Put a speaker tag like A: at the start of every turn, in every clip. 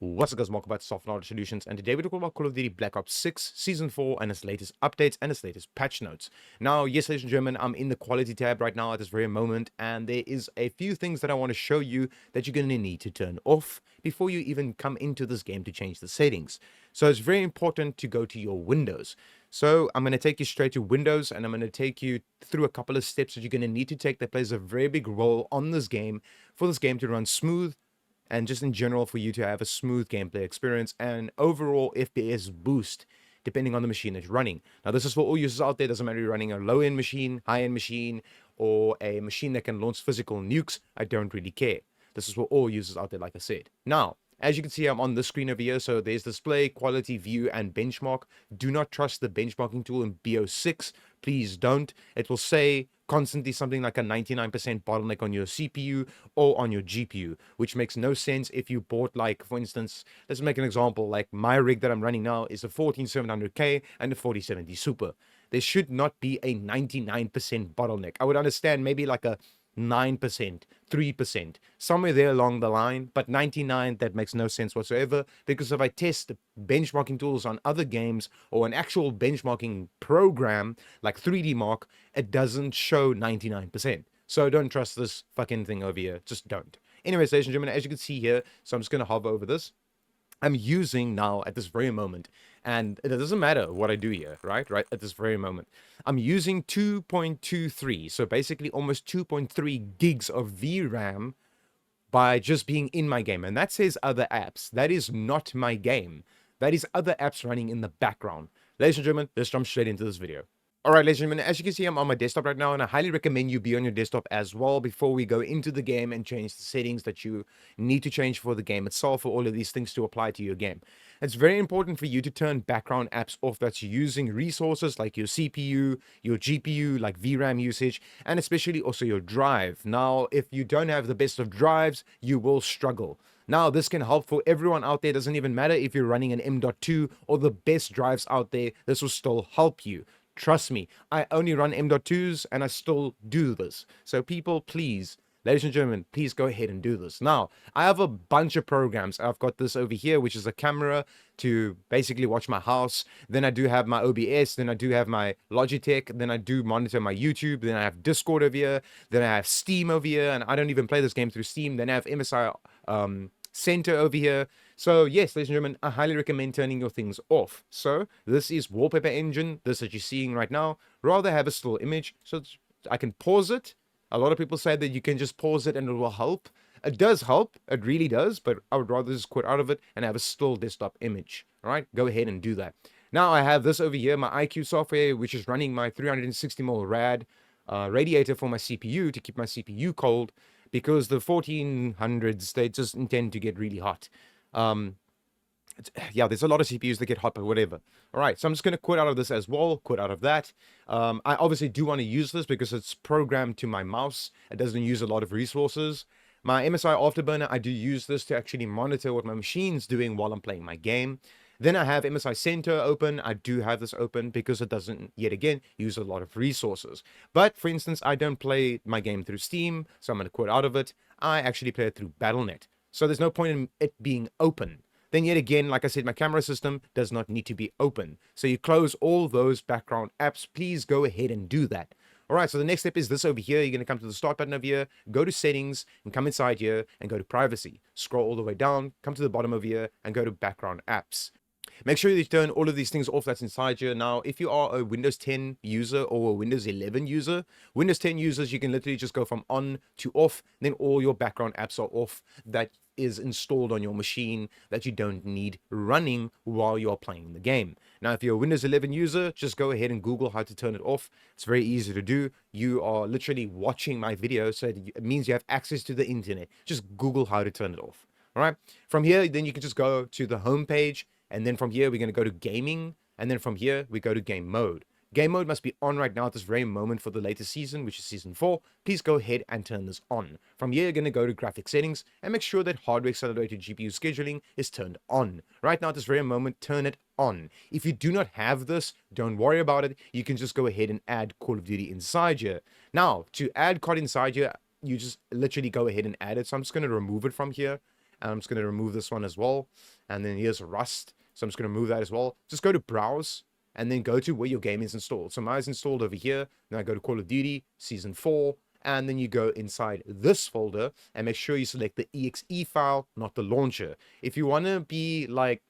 A: What's up guys, welcome back to Soft Knowledge Solutions, and today we're talking about Call of Duty Black Ops 6 Season 4 and its latest updates and its latest patch notes. Now, yes ladies and gentlemen, I'm in the quality tab right now at this very moment, and there is a few things that I want to show you that you're going to need to turn off before you even come into this game to change the settings. So it's very important to go to your Windows. So I'm going to take you straight to Windows, and I'm going to take you through a couple of steps that you're going to need to take that plays a very big role on this game for this game to run smooth, and just in general for you to have a smooth gameplay experience and overall FPS boost depending on the machine that you're running. Now this is for all users out there. Doesn't matter if you're running a low-end machine, high-end machine, or a machine that can launch physical nukes. I don't really care. This is for all users out there, like I said. Now, as you can see, I'm on the screen over here. So there's display, quality, view, and benchmark. Do not trust the benchmarking tool in BO6. Please don't. It will say constantly something like a 99% bottleneck on your CPU or on your GPU, which makes no sense if you bought, like, for instance, let's make an example, like my rig that I'm running now is a 14700K and a 4070 Super. There should not be a 99% bottleneck. I would understand maybe like a 9%, 3%, somewhere there along the line, but 99, that makes no sense whatsoever, because if I test benchmarking tools on other games or an actual benchmarking program like 3D Mark, it doesn't show 99%. So don't trust this fucking thing over here. Just don't. Anyways, ladies and gentlemen, as you can see here, so I'm just going to hover over this. I'm using now at this very moment, and it doesn't matter what I do here, right at this very moment, I'm using 2.23, so basically almost 2.3 gigs of VRAM by just being in my game. And that says other apps. That is not my game. That is other apps running in the background. Ladies and gentlemen, let's jump straight into this video. Alright, ladies and gentlemen, as you can see, I'm on my desktop right now, and I highly recommend you be on your desktop as well before we go into the game and change the settings that you need to change for the game itself, for all of these things to apply to your game. It's very important for you to turn background apps off that's using resources like your CPU, your GPU, like VRAM usage, and especially also your drive. Now, if you don't have the best of drives, you will struggle. Now, this can help for everyone out there. It doesn't even matter if you're running an M.2 or the best drives out there, this will still help you. Trust me, I only run M.2s and I still do this. So people, please, ladies and gentlemen, please go ahead and do this. Now, I have a bunch of programs. I've got this over here, which is a camera to basically watch my house. Then I do have my OBS. Then I do have my Logitech. Then I do monitor my YouTube. Then I have Discord over here. Then I have Steam over here. And I don't even play this game through Steam. Then I have MSI Center over here. So yes, ladies and gentlemen, I highly recommend turning your things off. So this is wallpaper engine, this that you're seeing right now. Rather have a still image so I can pause it. A lot of people say that you can just pause it and it will help. It does help, it really does, but I would rather just quit out of it and have a still desktop image. All right, go ahead and do that. Now I have this over here, my IQ software, which is running my 360mm rad radiator for my CPU to keep my CPU cold, because the 1400s, they just intend to get really hot. Yeah, there's a lot of CPUs that get hot, but whatever. All right, so I'm just going to quit out of this as well, quit out of that. I obviously do want to use this because it's programmed to my mouse. It doesn't use a lot of resources. My MSI Afterburner, I do use this to actually monitor what my machine's doing while I'm playing my game. Then I have MSI Center open. I do have this open because it doesn't, yet again, use a lot of resources. But, for instance, I don't play my game through Steam, so I'm going to quit out of it. I actually play it through Battle.net. So there's no point in it being open. Then yet again, like I said, my camera system does not need to be open. So you close all those background apps. Please go ahead and do that. All right, so the next step is this over here. You're going to come to the start button over here, go to settings, and come inside here and go to privacy. Scroll all the way down, come to the bottom over here, and go to background apps. Make sure you turn all of these things off that's inside here. Now, if you are a Windows 10 user or a Windows 11 user, Windows 10 users, you can literally just go from on to off. Then all your background apps are off that is installed on your machine that you don't need running while you're playing the game. Now, if you're a Windows 11 user, just go ahead and Google how to turn it off. It's very easy to do. You are literally watching my video, so it means you have access to the internet. Just Google how to turn it off. All right. From here, then you can just go to the home page. And then from here, we're going to go to gaming. And then from here, we go to game mode. Game mode must be on right now at this very moment for the latest season, which is season 4. Please go ahead and turn this on. From here, you're going to go to graphic settings and make sure that hardware accelerated GPU scheduling is turned on. Right now at this very moment, turn it on. If you do not have this, don't worry about it. You can just go ahead and add Call of Duty inside here. Now, to add COD inside here, you just literally go ahead and add it. So I'm just going to remove it from here. And I'm just going to remove this one as well. And then here's Rust. So I'm just going to remove that as well. Just go to Browse and then go to where your game is installed. So mine is installed over here. Then I go to Call of Duty Season 4. And then you go inside this folder and make sure you select the exe file, not the launcher. If you want to be like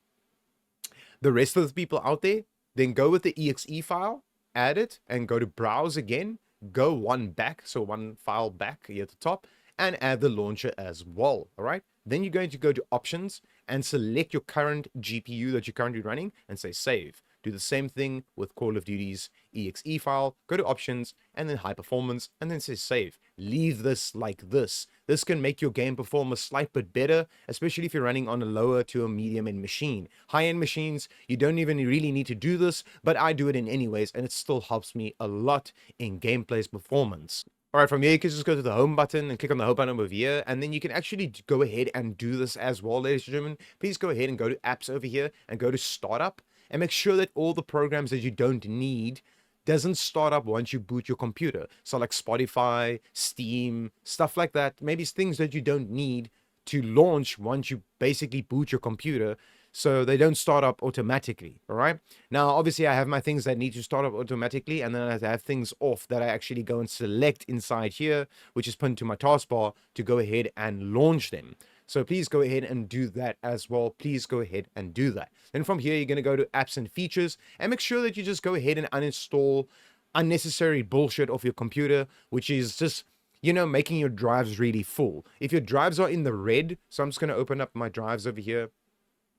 A: the rest of the people out there, then go with the exe file, add it, and go to Browse again. Go one back, so one file back here at the top, and add the launcher as well. All right. Then you're going to go to Options and select your current GPU that you're currently running and say Save. Do the same thing with Call of Duty's exe file. Go to Options and then High Performance and then say Save. Leave this like this. This can make your game perform a slight bit better, especially if you're running on a lower to a medium end machine. High-end machines, you don't even really need to do this, but I do it in anyways, and it still helps me a lot in gameplay's performance. All right, from here, you can just go to the home button and click on the home button over here, and then you can actually go ahead and do this as well, ladies and gentlemen. Please go ahead and go to apps over here and go to startup and make sure that all the programs that you don't need doesn't start up once you boot your computer. So like Spotify, Steam, stuff like that. Maybe it's things that you don't need to launch once you basically boot your computer, so they don't start up automatically. All right. Now, obviously, I have my things that need to start up automatically, and then I have things off that I actually go and select inside here, which is pinned to my taskbar to go ahead and launch them. So please go ahead and do that as well. Please go ahead and do that. Then from here, you're going to go to Apps and Features and make sure that you just go ahead and uninstall unnecessary bullshit off your computer, which is just, you know, making your drives really full. If your drives are in the red, so I'm just going to open up my drives over here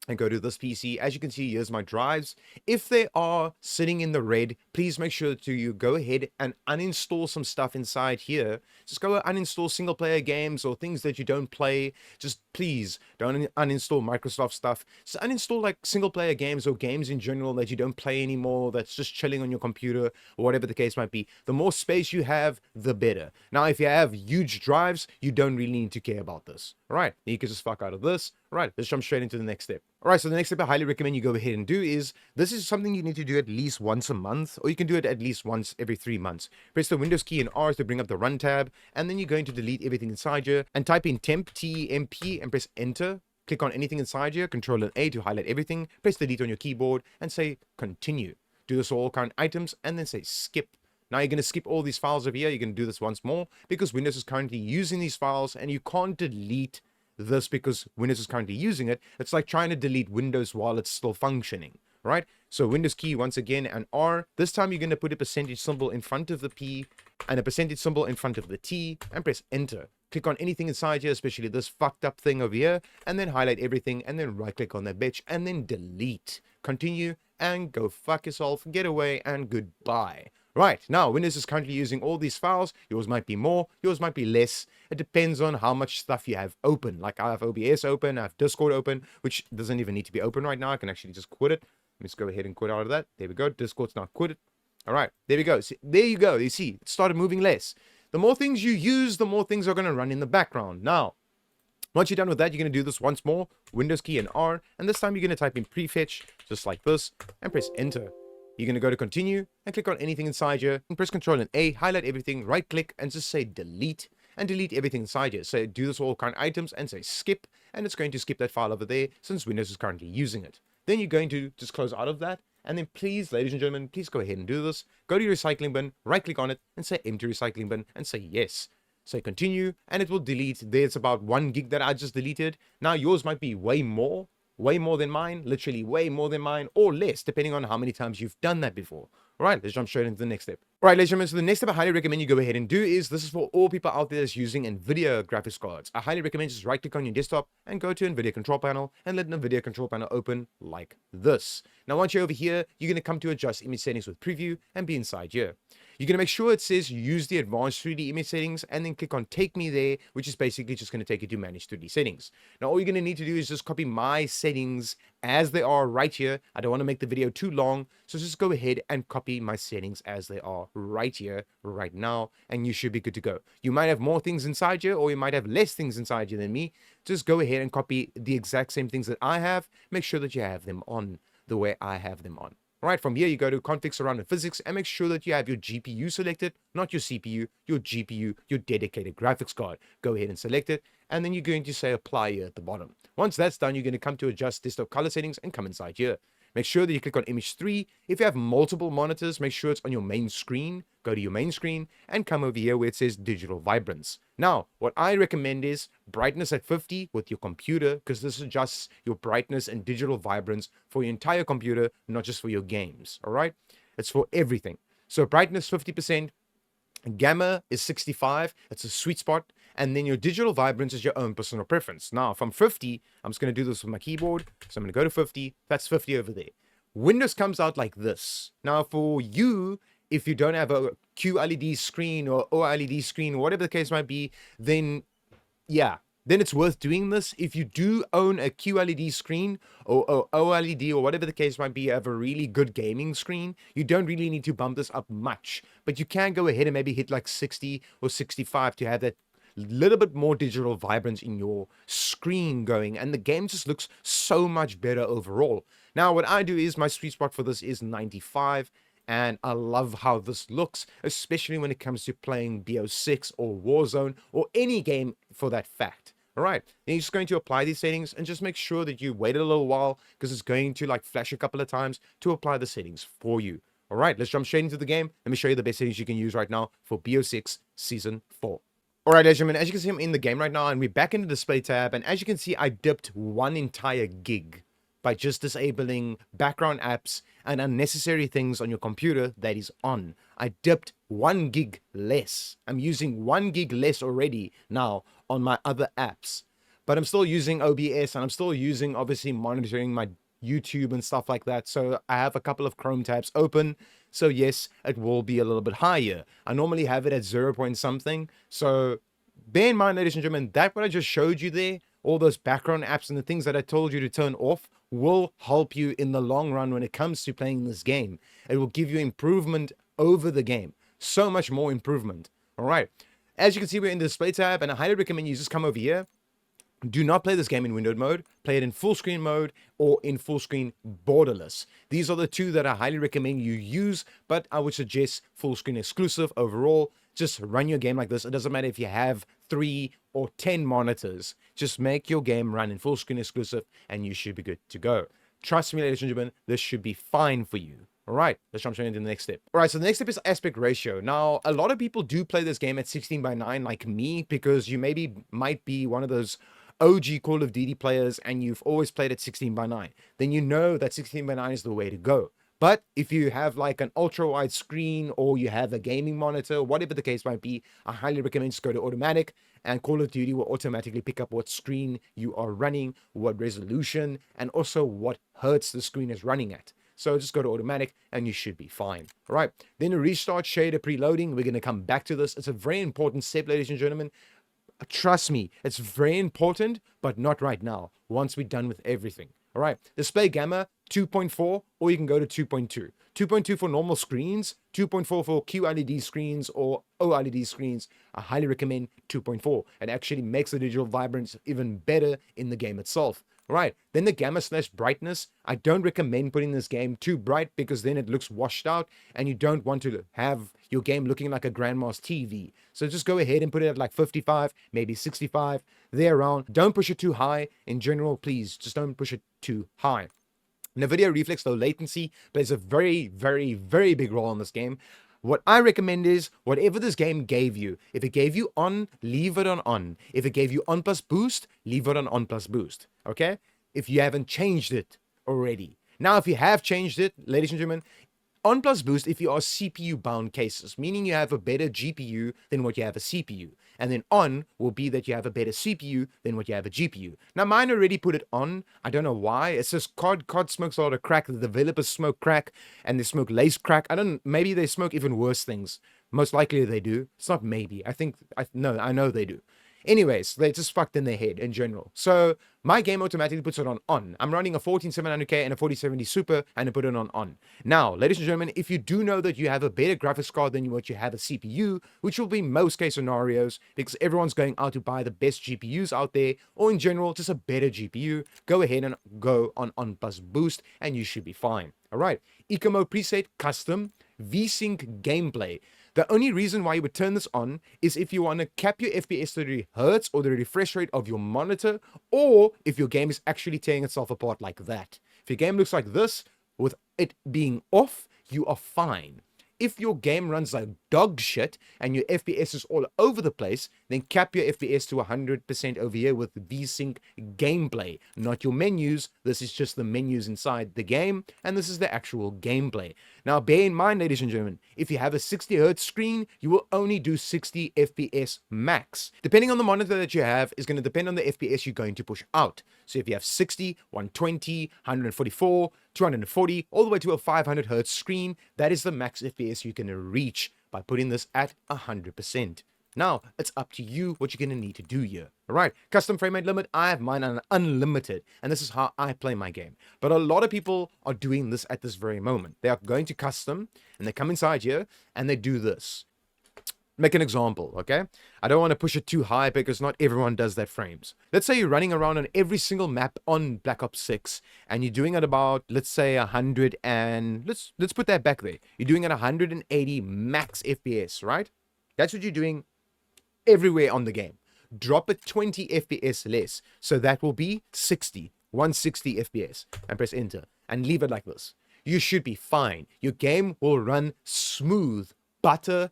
A: and go to this PC. As you can see, here's my drives. If they are sitting in the red, please make sure to you go ahead and uninstall some stuff inside here. Just go uninstall single player games or things that you don't play. Just please don't uninstall Microsoft stuff. Just uninstall like single player games or games in general that you don't play anymore, that's just chilling on your computer or whatever the case might be. The more space you have, the better. Now, if you have huge drives, you don't really need to care about this. All right, you can just fuck out of this. All right, let's jump straight into the next step. All right, so the next step I highly recommend you go ahead and do is, this is something you need to do at least once a month, or you can do it at least once every 3 months. Press the Windows key and R to bring up the Run tab, and then you're going to delete everything inside here, and type in temp, T-E-M-P, and press Enter. Click on anything inside here, Control and A to highlight everything, press delete on your keyboard, and say Continue. Do this for all current items, and then say Skip. Now you're going to skip all these files over here. You're going to do this once more, because Windows is currently using these files, and you can't delete this because Windows is currently using it. It's like trying to delete Windows while it's still functioning, right? So Windows key once again and R. This time you're going to put a percentage symbol in front of the P and a percentage symbol in front of the T and press Enter. Click on anything inside here, especially this fucked up thing over here, and then highlight everything and then right click on that bitch and then delete. Continue and go fuck yourself, get away and goodbye. Right, now Windows is currently using all these files. Yours might be more, yours might be less. It depends on how much stuff you have open. Like I have OBS open, I have Discord open, which doesn't even need to be open right now. I can actually just quit it. Let's go ahead and quit out of that. There we go. Discord's now quit it. All right, there we go. See, there you go. You see, it started moving less. The more things you use, the more things are going to run in the background. Now, once you're done with that, you're going to do this once more. Windows key and R. And this time you're going to type in prefetch, just like this, and press Enter. You're going to go to Continue and click on anything inside here and press Control and A, highlight everything, right click and just say Delete and delete everything inside here. So do this for all current items and say Skip, and it's going to skip that file over there since Windows is currently using it. Then you're going to just close out of that, and then please, ladies and gentlemen, please go ahead and do this. Go to your recycling bin, right click on it and say Empty Recycling Bin and say Yes. Say Continue and it will delete. There's about 1 gig that I just deleted. Now yours might be way more than mine, literally way more than mine, or less, depending on how many times you've done that before. All right, let's jump straight into the next step. All right, ladies and gentlemen, so the next step I highly recommend you go ahead and do is, this is for all people out there that's using Nvidia graphics cards. I highly recommend just right click on your desktop and go to Nvidia control panel and let Nvidia control panel open like this. Now, once you're over here, you're going to come to adjust image settings with preview and be inside here. You're going to make sure it says use the advanced 3D image settings and then click on take me there, which is basically just going to take you to manage 3D settings. Now, all you're going to need to do is just copy my settings as they are right here. I don't want to make the video too long, so just go ahead and copy my settings as they are right here, right now, and you should be good to go. You might have more things inside here, or you might have less things inside here than me. Just go ahead and copy the exact same things that I have. Make sure that you have them on the way I have them on. All right, from here, you go to config, surround, and physics, and make sure that you have your GPU selected, not your CPU, your GPU, your dedicated graphics card. Go ahead and select it, and then you're going to say apply here at the bottom. Once that's done, you're going to come to adjust desktop color settings and come inside here. Make sure that you click on image 3. If you have multiple monitors, make sure it's on your main screen. Go to your main screen and come over here where it says digital vibrance. Now, what I recommend is brightness at 50 with your computer, because this adjusts your brightness and digital vibrance for your entire computer, not just for your games. All right? It's for everything. So brightness 50%, gamma is 65. It's a sweet spot. And then your digital vibrance is your own personal preference. Now, from 50, I'm just going to do this with my keyboard. So I'm going to go to 50. That's 50 over there. Windows comes out like this. Now, for you, if you don't have a QLED screen or OLED screen, whatever the case might be, then yeah, then it's worth doing this. If you do own a QLED screen or OLED or whatever the case might be, you have a really good gaming screen, you don't really need to bump this up much. But you can go ahead and maybe hit like 60 or 65 to have that little bit more digital vibrance in your screen going, and the game just looks so much better overall. Now, what I do is my sweet spot for this is 95. And I love how this looks, especially when it comes to playing BO6 or Warzone or any game for that fact. All right, then you're just going to apply these settings and just make sure that you wait a little while because it's going to like flash a couple of times to apply the settings for you. All right, let's jump straight into the game. Let me show you the best settings you can use right now for BO6 Season 4. All right, ladies and gentlemen, as you can see, I'm in the game right now and we're back in the display tab. And as you can see, I dipped 1 entire gig by just disabling background apps and unnecessary things on your computer that is on. I dipped 1 gig less. I'm using 1 gig less already now on my other apps. But I'm still using OBS and I'm still using, obviously, monitoring my YouTube and stuff like that. So I have a couple of Chrome tabs open. So yes, it will be a little bit higher. I normally have it at 0 point something. So bear in mind, ladies and gentlemen, that what I just showed you there, all those background apps and the things that I told you to turn off, will help you in the long run when it comes to playing this game. It will give you improvement over the game. So much more improvement. All right. As you can see, we're in the display tab, and I highly recommend you just come over here. Do not play this game in windowed mode. Play it in full screen mode or in full screen borderless. These are the two that I highly recommend you use, but I would suggest full screen exclusive overall. Just run your game like this. It doesn't matter if you have 3 or 10 monitors. Just make your game run in full screen exclusive and you should be good to go. Trust me, ladies and gentlemen, this should be fine for you. All right, let's jump straight into the next step. All right, so the next step is aspect ratio. Now, a lot of people do play this game at 16:9 like me because you might be one of those OG Call of Duty players and you've always played at 16:9. Then you know that 16:9 is the way to go. But if you have like an ultra wide screen or you have a gaming monitor, whatever the case might be, I highly recommend just go to automatic, and Call of Duty will automatically pick up what screen you are running, what resolution, and also what hertz the screen is running at. So just go to automatic and you should be fine. All right. Then a restart shader preloading. We're going to come back to this. It's a very important step, ladies and gentlemen. Trust me, it's very important, but not right now, once we're done with everything. All right, display gamma 2.4, or you can go to 2.2. 2.2 for normal screens, 2.4 for QLED screens or OLED screens. I highly recommend 2.4. It actually makes the digital vibrance even better in the game itself. All right, then the gamma / brightness. I don't recommend putting this game too bright because then it looks washed out and you don't want to have your game looking like a grandma's TV. So just go ahead and put it at like 55, maybe 65, there around. Don't push it too high. In general, please, just don't push it too high. Nvidia reflex low latency plays a very, very, very big role in this game. What I recommend is whatever this game gave you, if it gave you on, leave it on on. If it gave you on plus boost, leave it on plus boost. Okay? If you haven't changed it already. Now, if you have changed it, ladies and gentlemen, on plus boost if you are CPU bound cases, meaning you have a better GPU than what you have a CPU. And then on will be that you have a better CPU than what you have a GPU. Now mine already put it on. I don't know why. It says COD. COD smokes a lot of crack. The developers smoke crack and they smoke lace crack. Maybe they smoke even worse things. Most likely they do. It's not maybe. I know they do. Anyways, they just fucked in their head in general. So my game automatically puts it on on. I'm running a 14700K and a 4070 Super and I put it on on. Now, ladies and gentlemen, if you do know that you have a better graphics card than what you have a CPU, which will be most case scenarios because everyone's going out to buy the best GPUs out there, or in general, just a better GPU, go ahead and go on plus boost and you should be fine. All right. Eco mode preset, custom, VSync gameplay. The only reason why you would turn this on is if you want to cap your FPS to the hertz or the refresh rate of your monitor, or if your game is actually tearing itself apart like that. If your game looks like this, with it being off, you are fine. If your game runs like dog shit and your FPS is all over the place, then cap your FPS to 100% over here with VSync gameplay, not your menus. This is just the menus inside the game, and this is the actual gameplay. Now, bear in mind, ladies and gentlemen, if you have a 60 Hz screen, you will only do 60 FPS max. Depending on the monitor that you have is going to depend on the FPS you're going to push out. So if you have 60, 120, 144, 240, all the way to a 500 Hz screen, that is the max FPS you can reach by putting this at 100%. Now, it's up to you what you're going to need to do here. All right, custom frame rate limit, I have mine on unlimited, and this is how I play my game. But a lot of people are doing this at this very moment. They are going to custom, and they come inside here, and they do this. Make an example, okay? I don't want to push it too high because not everyone does that frames. Let's say you're running around on every single map on Black Ops 6, and you're doing it about, let's say 100 and let's put that back there. You're doing it 180 max FPS, right? That's what you're doing everywhere on the game. Drop it 20 FPS less, so that will be 160 FPS, and press enter and leave it like this. You should be fine. Your game will run smooth, butter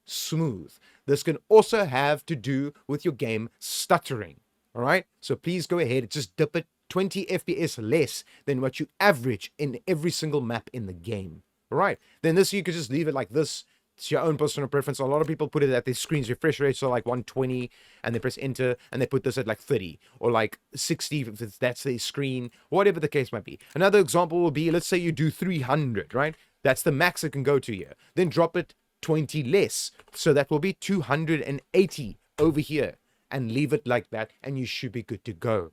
A: smooth. This can also have to do with your game stuttering. All right, so please go ahead, just dip it 20 FPS less than what you average in every single map in the game. All right, then this you could just leave it like this. It's your own personal preference. A lot of people put it at their screen's refresh rate, so like 120, and they press enter, and they put this at like 30 or like 60 if that's their screen, whatever the case might be. Another example will be, let's say you do 300, right? That's the max it can go to here. Then drop it 20 less, so that will be 280 over here, and leave it like that, and you should be good to go,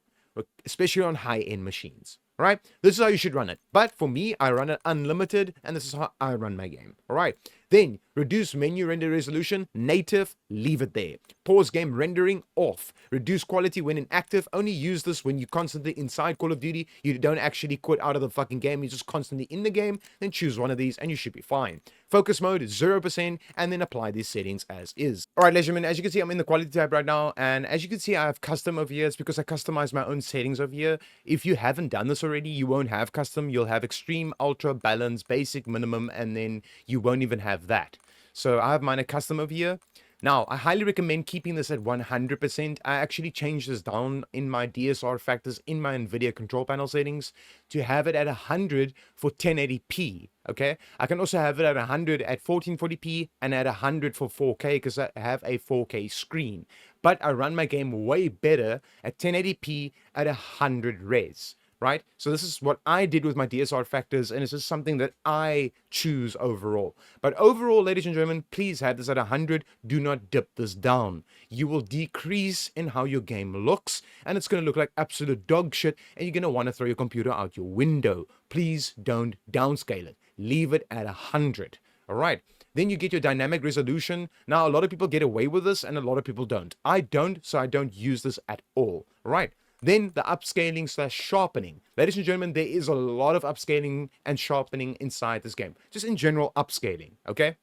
A: especially on high-end machines. All right, this is how you should run it. But for me, I run it unlimited, and this is how I run my game. All right, then reduce menu render resolution, native, leave it there. Pause game rendering, off. Reduce quality when inactive, only use this when you're constantly inside Call of Duty. You don't actually quit out of the fucking game, you're just constantly in the game. Then choose one of these and you should be fine. Focus mode is 0%, and then apply these settings as is. All right, ladies and gentlemen, as you can see, I'm in the quality tab right now, and as you can see, I have custom over here. It's because I customize my own settings over here. If you haven't done this already, you won't have custom. You'll have extreme, ultra, balance, basic, minimum, and then you won't even have that. So I have mine at custom over here. Now, I highly recommend keeping this at 100%. I actually changed this down in my DSR factors in my Nvidia control panel settings to have it at 100 for 1080p, okay? I can also have it at 100 at 1440p and at 100 for 4K because I have a 4K screen. But I run my game way better at 1080p at 100 res. Right? So this is what I did with my DSR factors, and it's just something that I choose overall. But overall, ladies and gentlemen, please have this at 100. Do not dip this down. You will decrease in how your game looks, and it's going to look like absolute dog shit, and you're going to want to throw your computer out your window. Please don't downscale it. Leave it at 100. All right. Then you get your dynamic resolution. Now, a lot of people get away with this, and a lot of people don't. I don't, so I don't use this at all. All right. Then the upscaling / sharpening. Ladies and gentlemen, there is a lot of upscaling and sharpening inside this game. Just in general, upscaling, okay?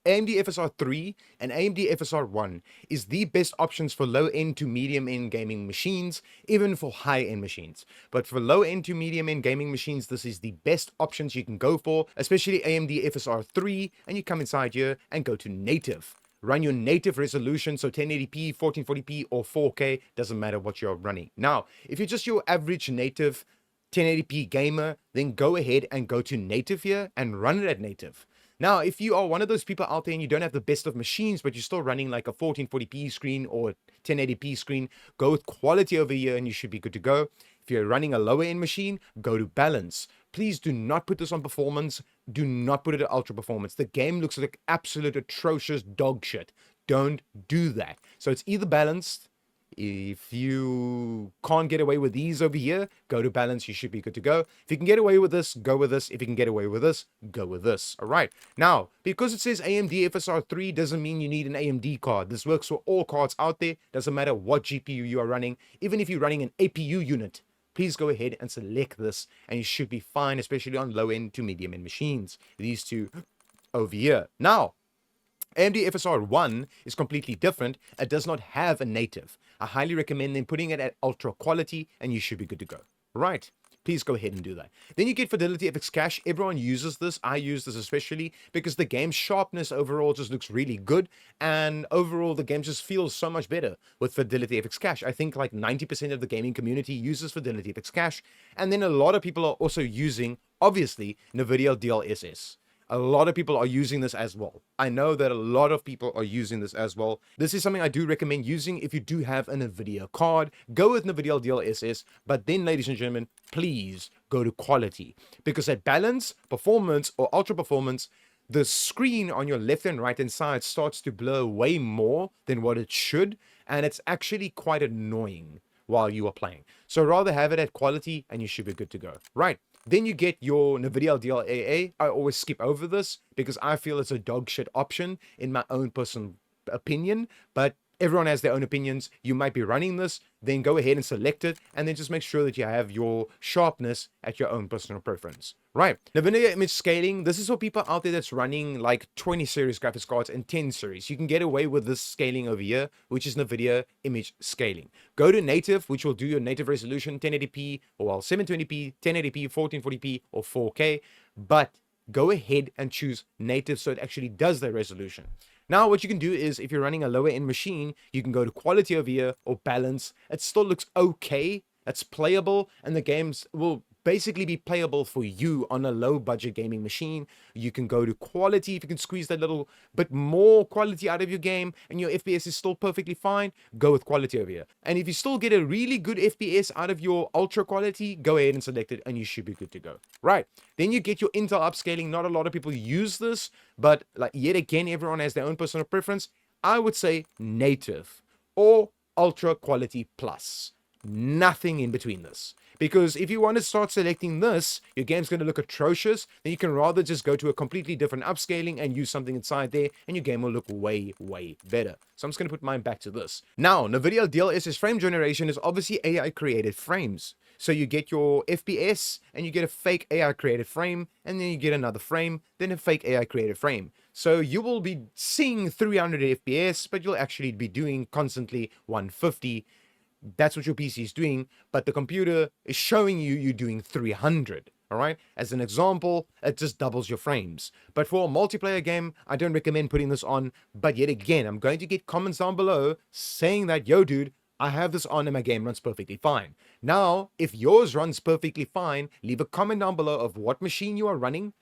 A: AMD FSR 3 and AMD FSR 1 is the best options for low-end to medium-end gaming machines, even for high-end machines. But for low-end to medium-end gaming machines, this is the best options you can go for, especially AMD FSR 3, and you come inside here and go to native. Run your native resolution, so 1080p, 1440p, or 4K, doesn't matter what you're running. Now, if you're just your average native 1080p gamer, then go ahead and go to native here and run it at native. Now, if you are one of those people out there and you don't have the best of machines, but you're still running like a 1440p screen or 1080p screen, go with quality over here and you should be good to go. If you're running a lower end machine, go to balance. Please do not put this on performance. Do not put it at ultra performance. The game looks like absolute atrocious dog shit. Don't do that. So it's either balanced. If you can't get away with these over here, go to balance. You should be good to go. If you can get away with this, go with this. If you can get away with this, go with this. All right. Now, because it says AMD FSR 3 doesn't mean you need an AMD card. This works for all cards out there. Doesn't matter what GPU you are running. Even if you're running an APU unit, please go ahead and select this, and you should be fine, especially on low-end to medium-end machines. These two over here. Now, AMD FSR 1 is completely different. It does not have a native. I highly recommend them putting it at ultra quality, and you should be good to go. Right. Please go ahead and do that. Then you get Fidelity FX Cache. Everyone uses this. I use this especially because the game's sharpness overall just looks really good. And overall, the game just feels so much better with Fidelity FX Cache. I think like 90% of the gaming community uses Fidelity FX Cache. And then a lot of people are also using, obviously, Nvidia DLSS. A lot of people are using this as well. I know that a lot of people are using this as well. This is something I do recommend using if you do have an Nvidia card. Go with Nvidia DLSS, but then, ladies and gentlemen, please go to quality. Because at balance, performance, or ultra performance, the screen on your left and right hand side starts to blur way more than what it should, and it's actually quite annoying while you are playing. So rather have it at quality and you should be good to go. Right. Then you get your Nvidia DLAA. I always skip over this because I feel it's a dog shit option in my own personal opinion, but everyone has their own opinions. You might be running this, then go ahead and select it, and then just make sure that you have your sharpness at your own personal preference. Right. Nvidia image scaling. This is for people out there that's running like 20 series graphics cards and 10 series. You can get away with this scaling over here, which is Nvidia image scaling. Go to native, which will do your native resolution 1080p or well 720p, 1080p, 1440p, or 4K. But go ahead and choose native so it actually does the resolution. Now, what you can do is, if you're running a lower end machine, you can go to quality over here or balance. It still looks okay. It's playable, and the games will basically be playable for you on a low budget gaming machine. You can go to quality if you can squeeze that little bit more quality out of your game and your FPS is still perfectly fine. Go with quality over here. And if you still get a really good FPS out of your ultra quality, go ahead and select it and you should be good to go. Right. Then you get your Intel upscaling. Not a lot of people use this, but like yet again, everyone has their own personal preference. I would say native or ultra quality plus. Nothing in between this. Because if you want to start selecting this, your game's going to look atrocious. Then you can rather just go to a completely different upscaling and use something inside there, and your game will look way, way better. So I'm just going to put mine back to this. Now, Nvidia DLSS frame generation is obviously AI created frames. So you get your FPS, and you get a fake AI created frame, and then you get another frame, then a fake AI created frame. So you will be seeing 300 FPS, but you'll actually be doing constantly 150. That's what your PC is doing, but the computer is showing you you're doing 300. All right. As an example, it just doubles your frames. But for a multiplayer game, I don't recommend putting this on. But yet again, I'm going to get comments down below saying that, yo, dude, I have this on and my game runs perfectly fine. Now, if yours runs perfectly fine, leave a comment down below of what machine you are running.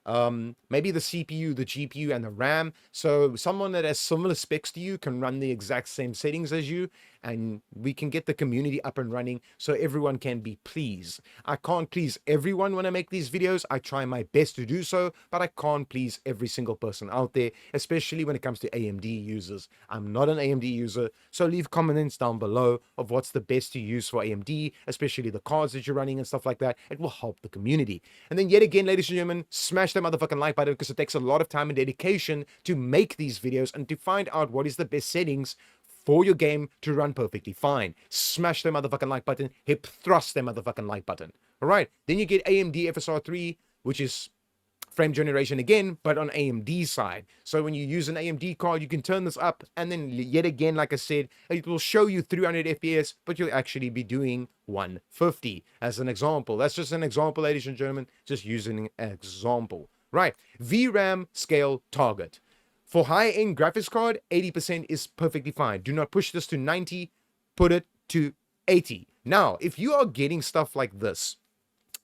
A: Maybe the CPU, the GPU, and the RAM. So someone that has similar specs to you can run the exact same settings as you, and we can get the community up and running so everyone can be pleased. I can't please everyone when I make these videos. I try my best to do so, but I can't please every single person out there, especially when it comes to AMD users. I'm not an AMD user, so leave comments down below of what's the best to use for AMD, especially the cards that you're running and stuff like that. It will help the community. And then yet again, ladies and gentlemen, smash that motherfucking like button because it takes a lot of time and dedication to make these videos and to find out what is the best settings for your game to run perfectly fine. Smash that motherfucking like button, hip thrust that motherfucking like button. All right, then you get AMD FSR 3, which is frame generation again, but on AMD side. So when you use an AMD card, you can turn this up, and then yet again, like I said, it will show you 300 FPS, but you'll actually be doing 150 as an example. That's just an example, ladies and gentlemen, just using an example. Right, VRAM scale target. For high-end graphics card, 80% is perfectly fine. Do not push this to 90, put it to 80. Now, if you are getting stuff like this,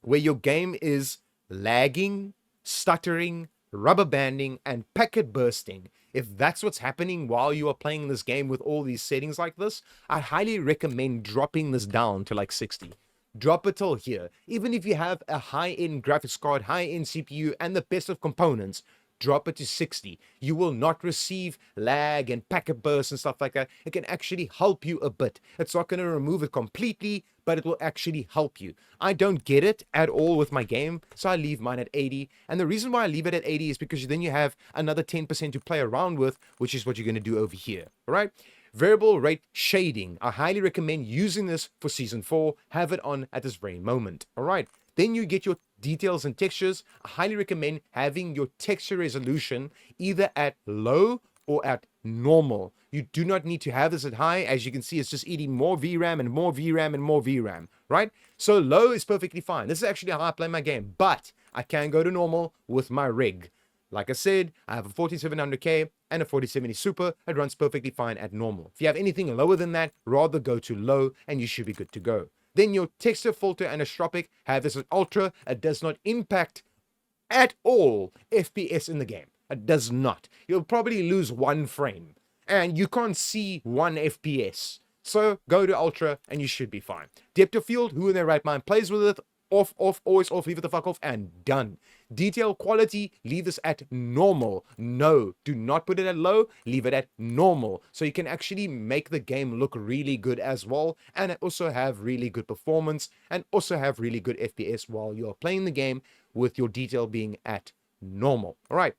A: where your game is lagging, stuttering, rubber banding, and packet bursting, if that's what's happening while you are playing this game with all these settings like this, I highly recommend dropping this down to like 60. Drop it till here. Even if you have a high-end graphics card, high-end CPU, and the best of components, drop it to 60. You will not receive lag and packet bursts and stuff like that. It can actually help you a bit. It's not going to remove it completely, but it will actually help you. I don't get it at all with my game, so I leave mine at 80. And the reason why I leave it at 80 is because then you have another 10% to play around with, which is what you're going to do over here. All right? Variable rate shading. I highly recommend using this for Season 4. Have it on at this very moment. All right? Then you get your details and textures. I highly recommend having your texture resolution either at low or at normal. You do not need to have this at high. As you can see, it's just eating more VRAM and more VRAM and more VRAM, right? So low is perfectly fine. This is actually how I play my game, but I can go to normal with my rig. Like I said, I have a 4700K and a 4070 Super. It runs perfectly fine at normal. If you have anything lower than that, rather go to low and you should be good to go. Then your texture filter anisotropic, have this at ultra. It does not impact at all FPS in the game. It does not. You'll probably lose 1 frame and you can't see 1 FPS. So go to ultra and you should be fine. Depth of field, who in their right mind plays with it? Off, always off, leave it the fuck off, and done. Detail quality, leave this at normal. No, do not put it at low, leave it at normal. So you can actually make the game look really good as well, and also have really good performance, and also have really good FPS while you're playing the game with your detail being at normal. All right,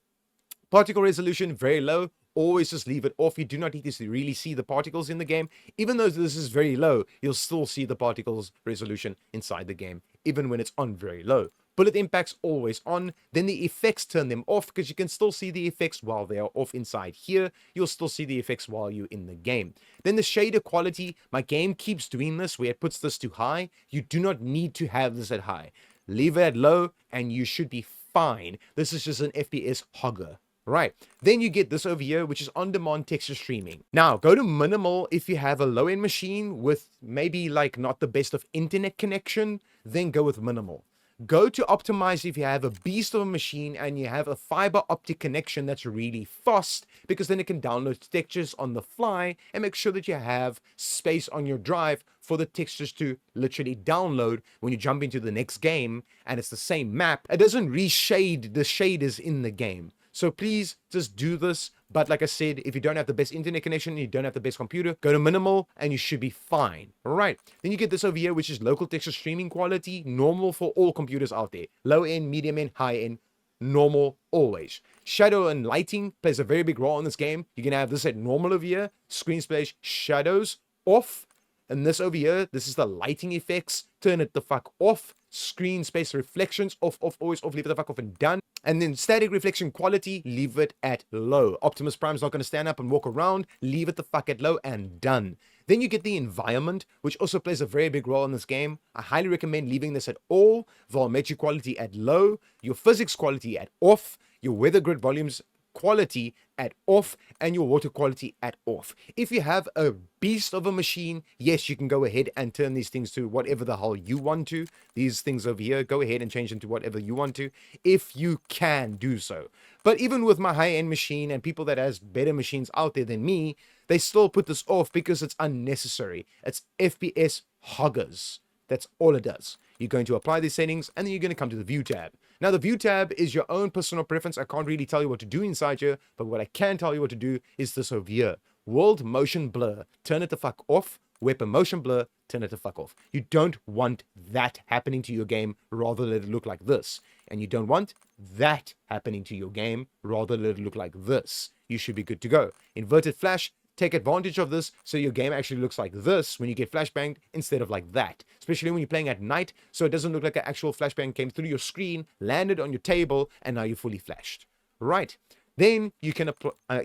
A: particle resolution, very low. Always just leave it off. You do not need to really see the particles in the game. Even though this is very low, you'll still see the particles resolution inside the game, even when it's on very low. Bullet impacts always on. Then the effects, turn them off, because you can still see the effects while they are off inside here. You'll still see the effects while you're in the game. Then the shader quality, my game keeps doing this where it puts this to high. You do not need to have this at high. Leave it at low and you should be fine. This is just an FPS hogger. Right, then you get this over here, which is on-demand texture streaming. Now, go to minimal if you have a low-end machine with maybe like not the best of internet connection, then go with minimal. Go to optimize if you have a beast of a machine and you have a fiber optic connection that's really fast, because then it can download textures on the fly and make sure that you have space on your drive for the textures to literally download when you jump into the next game and it's the same map. It doesn't reshade the shaders in the game. So please just do this. But like I said, if you don't have the best internet connection, you don't have the best computer, go to minimal and you should be fine. All right. Then you get this over here, which is local texture streaming quality, normal for all computers out there. Low end, medium end, high end, normal always. Shadow and lighting plays a very big role in this game. You're going to have this at normal over here, screen splash, shadows off. And this over here, this is the lighting effects. Turn it the fuck off. Screen space reflections off, always off, leave it the fuck off and done. And then static reflection quality, leave it at low. Optimus Prime's not going to stand up and walk around, leave it the fuck at low and done. Then you get the environment, which also plays a very big role in this game. I highly recommend leaving this at all. Volumetric quality at low, your physics quality at off, your weather grid volumes quality at off, and your water quality at off. If you have a beast of a machine, yes, you can go ahead and turn these things to whatever the hell you want to. These things over here, go ahead and change them to whatever you want to, if you can do so. But even with my high-end machine and people that has better machines out there than me, they still put this off because it's unnecessary. It's FPS hoggers. That's all it does. You're going to apply these settings and then you're going to come to the view tab. Now the view tab is your own personal preference. I can't really tell you what to do inside here, but what I can tell you what to do is this over here. World motion blur, turn it the fuck off. Weapon motion blur, turn it the fuck off. You don't want that happening to your game, rather let it look like this. And you don't want that happening to your game, rather let it look like this. You should be good to go. Inverted flash, take advantage of this so your game actually looks like this when you get flashbanged instead of like that, especially when you're playing at night, so it doesn't look like an actual flashbang came through your screen, landed on your table, and now you're fully flashed. Right, then you can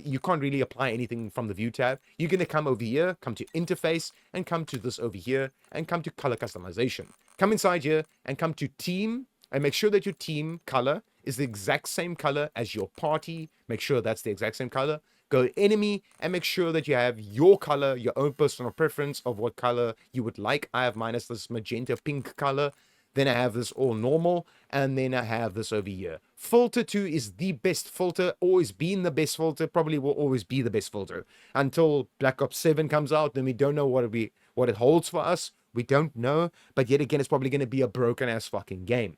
A: you can't really apply anything from the view tab. You're going to come over here, come to interface, and come to this over here, and come to color customization. Come inside here and come to team, and make sure that your team color is the exact same color as your party. Make sure that's the exact same color. Go enemy and make sure that you have your color, your own personal preference of what color you would like. I have mine as this magenta pink color. Then I have this all normal, and then I have this over here. Filter 2 is the best filter, always been the best filter, probably will always be the best filter until Black Ops 7 comes out. Then we don't know what it holds for us. We don't know, but yet again, it's probably going to be a broken ass fucking game.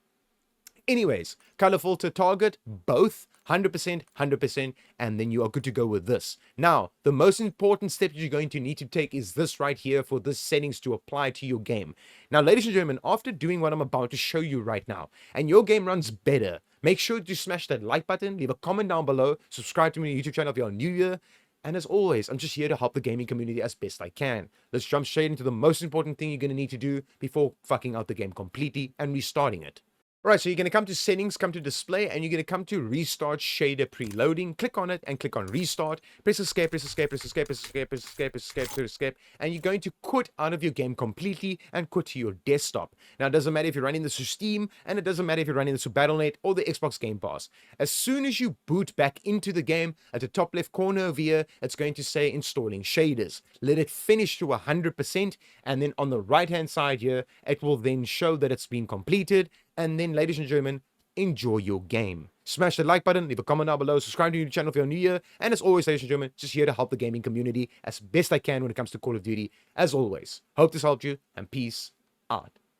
A: Anyways, color filter target, both 100%, 100%, and then you are good to go with this. Now, the most important step you're going to need to take is this right here for this settings to apply to your game. Now, ladies and gentlemen, after doing what I'm about to show you right now, and your game runs better, make sure to smash that like button, leave a comment down below, subscribe to my YouTube channel if you're new here, and as always, I'm just here to help the gaming community as best I can. Let's jump straight into the most important thing you're going to need to do before fucking out the game completely and restarting it. Right, so you're going to come to settings, come to display, and you're going to come to restart shader preloading. Click on it and click on restart. Press escape, press escape, press escape, press escape, press escape, press escape, press escape, and you're going to quit out of your game completely and quit to your desktop. Now, it doesn't matter if you're running this through Steam, and it doesn't matter if you're running this through Battle.net or the Xbox Game Pass. As soon as you boot back into the game, at the top left corner over here, it's going to say installing shaders. Let it finish to 100%, and then on the right-hand side here, it will then show that it's been completed. And then, ladies and gentlemen, enjoy your game. Smash the like button, leave a comment down below, subscribe to the channel if you're new here. And as always, ladies and gentlemen, just here to help the gaming community as best I can when it comes to Call of Duty. As always, hope this helped you, and peace out.